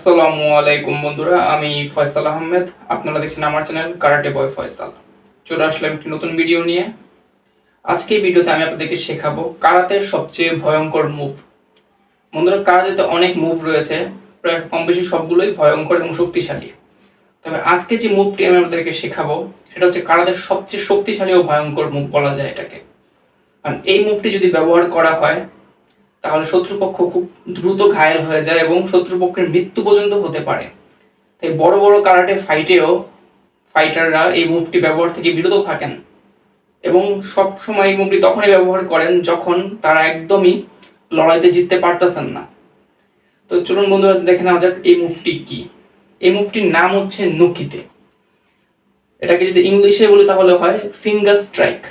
আসসালামু আলাইকুম বন্ধুরা, আমি ফয়সাল আহমেদ। আপনারা দেখছেন আমার চ্যানেল কারাটে বয় ফয়সাল। চলে আসলাম একটি নতুন ভিডিও নিয়ে। আজকে এই ভিডিওতে আমি আপনাদেরকে শেখাবো কারাতের সবচেয়ে ভয়ঙ্কর মুভ। বন্ধুরা, কারাতেতে অনেক মুভ রয়েছে, প্রায় কম বেশি সবগুলোই ভয়ঙ্কর এবং শক্তিশালী। তবে আজকে যে মুভটি আমি আপনাদেরকে শেখাবো সেটা হচ্ছে কারাতের সবচেয়ে শক্তিশালী ও ভয়ঙ্কর মুভ বলা যায় এটাকে। কারণ এই মুভটি যদি ব্যবহার করা হয় তাহলে শত্রুপক্ষ খুব দ্রুত ঘায়েল হয়ে যায় এবং শত্রুপক্ষের মৃত্যু পর্যন্ত হতে পারে। তাই বড় বড় কারাটে ফাইটেও ফাইটাররা এই মুভটি ব্যবহার থেকে বিরত থাকেন এবং সব সময় এই মুভটি তখনই ব্যবহার করেন যখন তারা একদমই লড়াইতে জিততে পারতেছেন না। তো চলুন বন্ধুরা দেখে নেওয়া যাক এই মুভটি কি। এই মুভটির নাম হচ্ছে নুকিতে। এটাকে যদি ইংলিশে বলি তাহলে হয় ফিঙ্গার স্ট্রাইক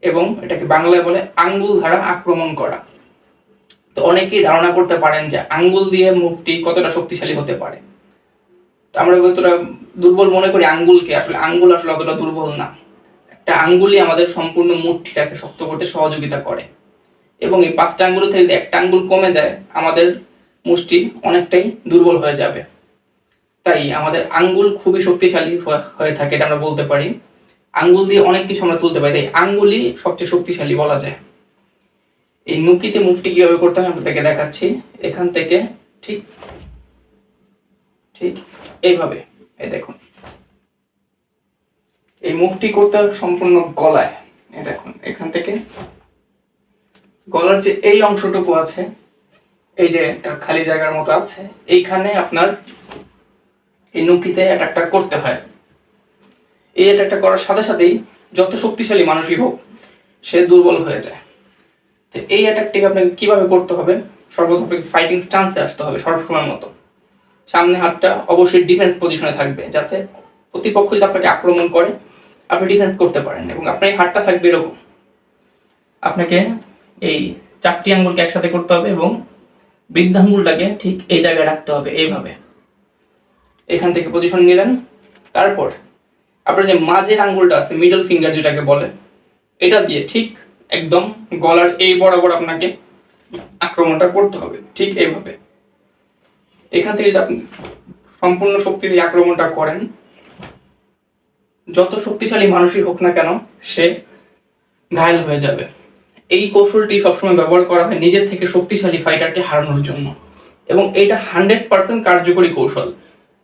এবং এটাকে বাংলায় বলে আঙ্গুল দ্বারা আক্রমণ করা। তো অনেকেই ধারণা করতে পারেন যে আঙ্গুল দিয়ে মুভটি কতটা শক্তিশালী হতে পারে। তো আমরা যতটা দুর্বল মনে করি আঙ্গুলকে, আসলে আঙ্গুল আসলে অতটা দুর্বল না। একটা আঙ্গুলই আমাদের সম্পূর্ণ মুঠিটাকে শক্ত করতে সহযোগিতা করে এবং এই 5টা আঙ্গুল থেকে যদি একটা আঙ্গুল কমে যায় আমাদের মুষ্টি অনেকটাই দুর্বল হয়ে যাবে। তাই আমাদের আঙ্গুল খুবই শক্তিশালী হয়ে থাকে, এটা আমরা বলতে পারি। আঙ্গুল দিয়ে অনেক কিছু আমরা তুলতে পারি, তাই আঙ্গুলই সবচেয়ে শক্তিশালী বলা যায়। এই নুকিতে মুভটি কিভাবে করতে হয় আপনাদেরকে দেখাচ্ছি। এখান থেকে ঠিক ঠিক এইভাবে, এই দেখুন, এই মুভটি করতে হবে সম্পূর্ণ গলায়। এই দেখুন, এখান থেকে গলার যে এই অংশটুকু আছে, এই যে একটা খালি জায়গার মতো আছে, এইখানে আপনার এই নুকিতে অ্যাটাকটা করতে হয়। এই অ্যাটাকটা করার সাথে সাথেই যত শক্তিশালী মানুষই হোক সে দুর্বল হয়ে যায়। তো এই অ্যাটাকটিকে আপনাকে কিভাবে করতে হবে, সর্বপ্রথম ফাইটিং স্টান্সে আসতে হবে সবসময়ের মতো। সামনে হাতটা অবশ্যই ডিফেন্স পজিশনে থাকবে, যাতে প্রতিপক্ষ যদি আপনাকে আক্রমণ করে আপনি ডিফেন্স করতে পারেন। এবং আপনার হাতটা থাকবে এরকম, আপনাকে এই 4টি আঙ্গুলকে একসাথে করতে হবে এবং বৃদ্ধাঙ্গুলটাকে ঠিক এই জায়গায় রাখতে হবে। এইভাবে এখান থেকে পজিশন নিলেন। তারপর আপনার যে মাঝের আঙ্গুলটা আছে, মিডল ফিঙ্গার যেটাকে বলে, এটা দিয়ে ঠিক একদম গলার এই বরাবর আপনাকে আক্রমণটা করতে হবে, ঠিক এইভাবে। এখান থেকে যদি আপনি সম্পূর্ণ শক্তি দিয়ে আক্রমণটা করেন, যত শক্তিশালী মানুষই হোক না কেন সে ঘায়েল হয়ে যাবে। এই কৌশলটি সবসময় ব্যবহার করা হয় নিজের থেকে শক্তিশালী ফাইটারকে হারানোর জন্য এবং এটা 100% কার্যকরী কৌশল।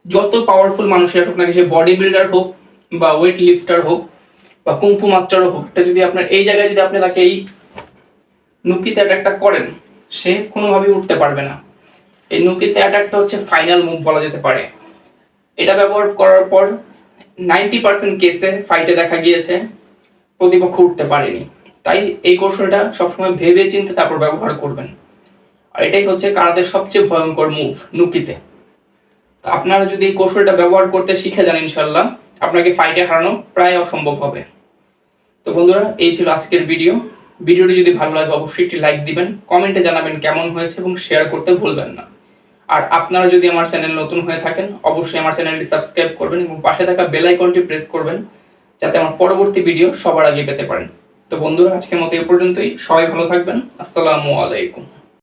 যত পাওয়ারফুল মানুষই হোক না, সে বডি বিল্ডার হোক বা ওয়েট লিফটার হোক বা কুংফু মাস্টারও হোক, এটা যদি আপনার এই জায়গায় যদি আপনি তাকে এই নুকিতে অ্যাটাকটা করেন সে কোনোভাবেই উঠতে পারবে না। এই নুকিতে অ্যাটাকটা হচ্ছে ফাইনাল মুভ বলা যেতে পারে। এটা ব্যবহার করার পর 90% কেসে ফাইটে দেখা গিয়েছে প্রতিপক্ষ উঠতে পারেনি। তাই এই কৌশলটা সবসময় ভেবে চিন্তে তারপর ব্যবহার করবেন। আর এটাই হচ্ছে কারাতের সবচেয়ে ভয়ঙ্কর মুভ, নুকিতে। আপনারা যদি এই কৌশলটা ব্যবহার করতে শিখে যান, ইনশাল্লাহ আপনাকে ফাইটে হারানো প্রায় অসম্ভব হবে। তো বন্ধুরা, এই ছিল আজকের ভিডিওটি যদি ভালো লাগে অবশ্যই একটি লাইক দিবেন, কমেন্টে জানাবেন কেমন হয়েছে এবং শেয়ার করতে ভুলবেন না। আর আপনারা যদি আমার চ্যানেল নতুন হয়ে থাকেন অবশ্যই আমার চ্যানেলটি সাবস্ক্রাইব করবেন এবং পাশে থাকা বেল আইকনটি প্রেস করবেন, যাতে আমার পরবর্তী ভিডিও সবার আগে পেতে পারেন। তো বন্ধুরা, আজকের মতো এ পর্যন্তই। সবাই ভালো থাকবেন। আসসালামু আলাইকুম।